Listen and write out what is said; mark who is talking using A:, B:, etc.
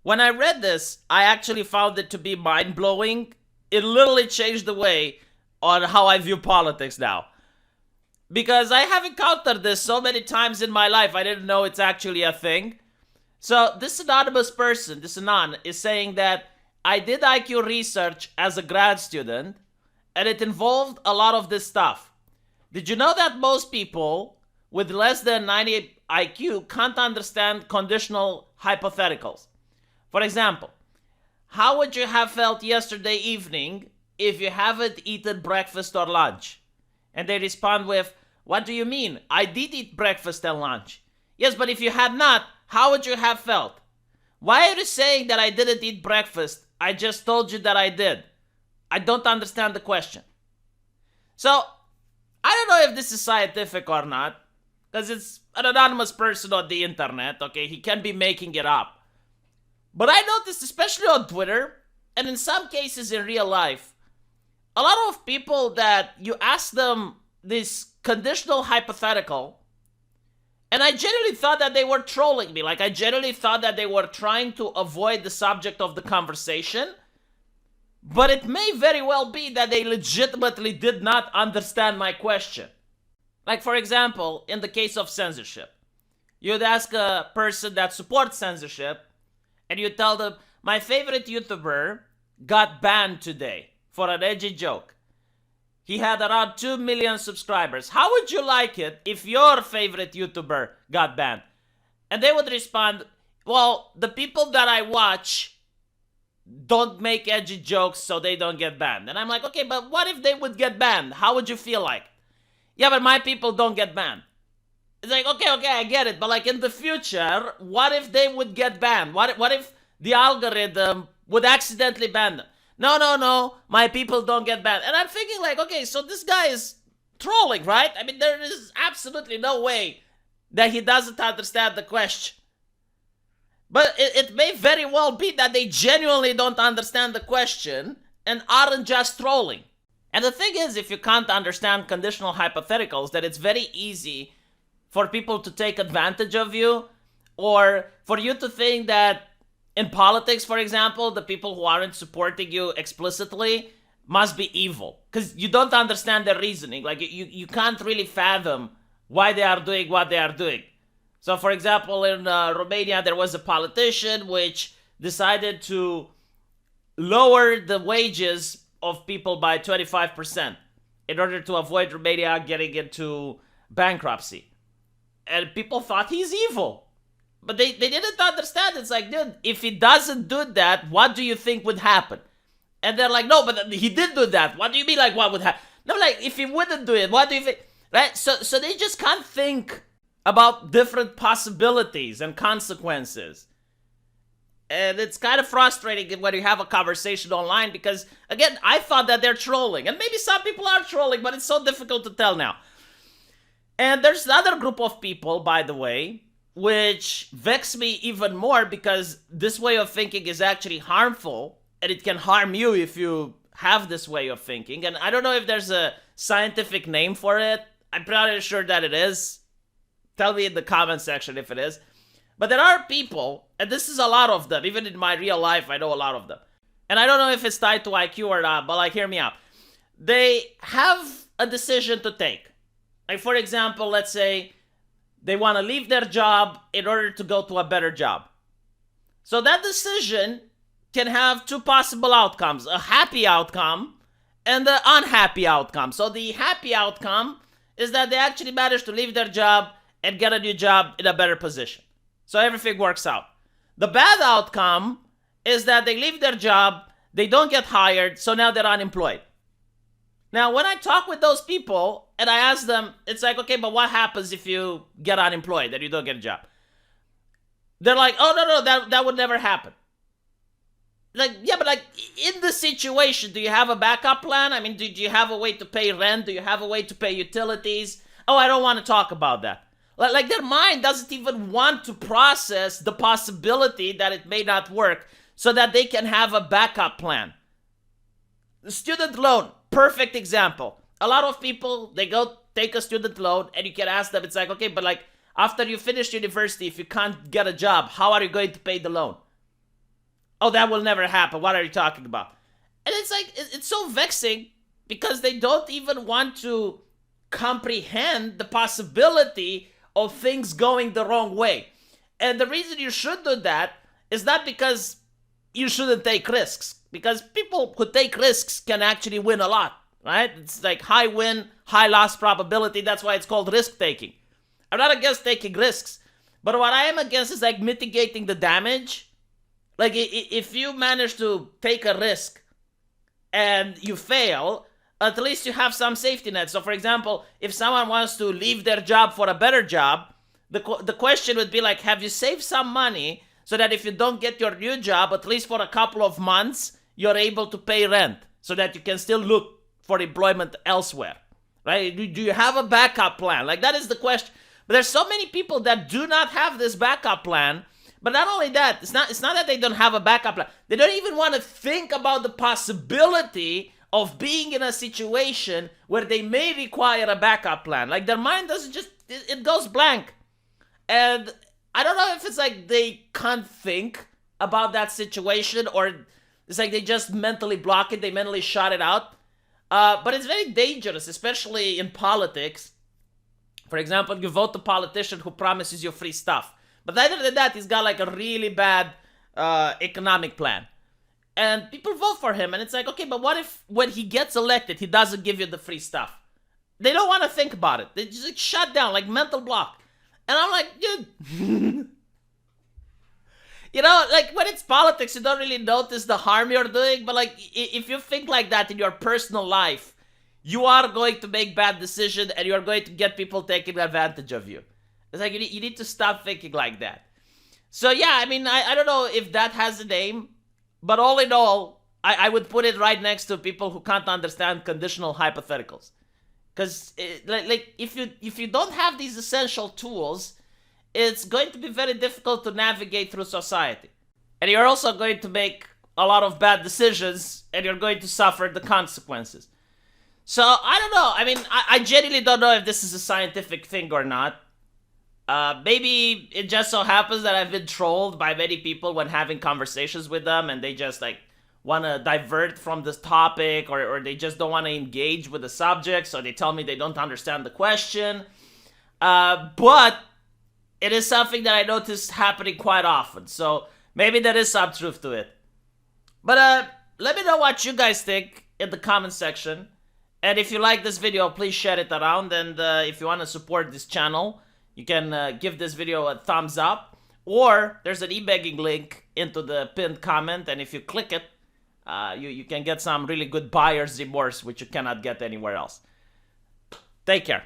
A: When I read this, I actually found it to be mind-blowing. It literally changed the way on how I view politics now. Because I have encountered this so many times in my life, I didn't know it's actually a thing. So this anonymous person, this Anon, is saying that I did IQ research as a grad student, and it involved a lot of this stuff. Did you know that most people with less than 90 IQ can't understand conditional hypotheticals? For example, how would you have felt yesterday evening if you haven't eaten breakfast or lunch? And they respond with, what do you mean? I did eat breakfast and lunch. Yes, but if you had not, how would you have felt? Why are you saying that I didn't eat breakfast? I just told you that I did. I don't understand the question. So, I don't know if this is scientific or not, because it's an anonymous person on the internet, okay? He can be making it up. But I noticed, especially on Twitter, and in some cases in real life, a lot of people that you ask them this conditional hypothetical, and I genuinely thought that they were trolling me. Like, I genuinely thought that they were trying to avoid the subject of the conversation. But it may very well be that they legitimately did not understand my question. Like, for example, in the case of censorship, you'd ask a person that supports censorship, and you tell them, my favorite YouTuber got banned today for an edgy joke. He had around 2 million subscribers. How would you like it if your favorite YouTuber got banned? And they would respond, well, the people that I watch don't make edgy jokes so they don't get banned. And I'm like, okay, but what if they would get banned? How would you feel like? Yeah, but my people don't get banned. It's like, okay, I get it. But like in the future, what if they would get banned? What if the algorithm would accidentally ban them? No, my people don't get banned. And I'm thinking like, okay, so this guy is trolling, right? I mean, there is absolutely no way that he doesn't understand the question. But it may very well be that they genuinely don't understand the question and aren't just trolling. And the thing is, if you can't understand conditional hypotheticals, that it's very easy for people to take advantage of you, or for you to think that in politics, for example, the people who aren't supporting you explicitly must be evil. Because you don't understand their reasoning. Like, you can't really fathom why they are doing what they are doing. So, for example, in Romania, there was a politician which decided to lower the wages of people by 25% in order to avoid Romania getting into bankruptcy. And people thought he's evil. But they didn't understand. It's like, dude, if he doesn't do that, what do you think would happen? And they're like, no, but he did do that. What do you mean, like, what would happen? No, like, if he wouldn't do it, what do you think? Right? So they just can't think about different possibilities and consequences. And it's kind of frustrating when you have a conversation online because, again, I thought that they're trolling. And maybe some people are trolling, but it's so difficult to tell now. And there's another group of people, by the way, which vex me even more because this way of thinking is actually harmful and it can harm you if you have this way of thinking. And I don't know if there's a scientific name for it. I'm pretty sure that it is. Tell me in the comment section if it is. But there are people, and this is a lot of them, even in my real life, I know a lot of them. And I don't know if it's tied to IQ or not, but like, hear me out. They have a decision to take. Like, for example, let's say they want to leave their job in order to go to a better job. So that decision can have two possible outcomes, a happy outcome and an unhappy outcome. So the happy outcome is that they actually managed to leave their job and get a new job in a better position. So everything works out. The bad outcome is that they leave their job, they don't get hired, so now they're unemployed. Now, when I talk with those people and I ask them, it's like, okay, but what happens if you get unemployed and you don't get a job? They're like, oh, no, that would never happen. Like, yeah, but like, in the situation, do you have a backup plan? I mean, do you have a way to pay rent? Do you have a way to pay utilities? Oh, I don't want to talk about that. Like, their mind doesn't even want to process the possibility that it may not work so that they can have a backup plan. Student loan, perfect example. A lot of people, they go take a student loan and you can ask them, it's like, okay, but like, after you finish university, if you can't get a job, how are you going to pay the loan? Oh, that will never happen. What are you talking about? And it's like, it's so vexing because they don't even want to comprehend the possibility of things going the wrong way. And the reason you should do that is not because you shouldn't take risks, because people who take risks can actually win a lot, right? It's like high win, high loss probability. That's why it's called risk taking. I'm not against taking risks, but what I am against is like mitigating the damage. Like if you manage to take a risk and you fail, at least you have some safety net. So for example, if someone wants to leave their job for a better job, the question would be like, have you saved some money so that if you don't get your new job, at least for a couple of months, you're able to pay rent so that you can still look for employment elsewhere, right? Do you have a backup plan? Like that is the question. But there's so many people that do not have this backup plan. But not only that, it's not that they don't have a backup plan. They don't even want to think about the possibility of being in a situation where they may require a backup plan. Like their mind doesn't just, it goes blank. And I don't know if it's like they can't think about that situation or it's like they just mentally block it, they mentally shut it out. But it's very dangerous, especially in politics. For example, you vote a politician who promises you free stuff. But other than that, he's got like a really bad economic plan. And people vote for him. And it's like, okay, but what if when he gets elected, he doesn't give you the free stuff? They don't want to think about it. They just like, shut down, like mental block. And I'm like, dude. You know, like when it's politics, you don't really notice the harm you're doing. But like if you think like that in your personal life, you are going to make bad decisions and you're going to get people taking advantage of you. It's like you need to stop thinking like that. So yeah, I mean, I don't know if that has a name, but all in all, I would put it right next to people who can't understand conditional hypotheticals. Because like if you don't have these essential tools, it's going to be very difficult to navigate through society. And you're also going to make a lot of bad decisions and you're going to suffer the consequences. So I don't know. I mean, I genuinely don't know if this is a scientific thing or not. Maybe it just so happens that I've been trolled by many people when having conversations with them and they just like want to divert from this topic or they just don't want to engage with the subject, so they tell me they don't understand the question. But it is something that I notice happening quite often, so maybe there is some truth to it. But let me know what you guys think in the comment section. And if you like this video, please share it around. And if you want to support this channel, you can give this video a thumbs up. Or there's an e-begging link into the pinned comment. And if you click it, you can get some really good buyer's remorse, which you cannot get anywhere else. Take care.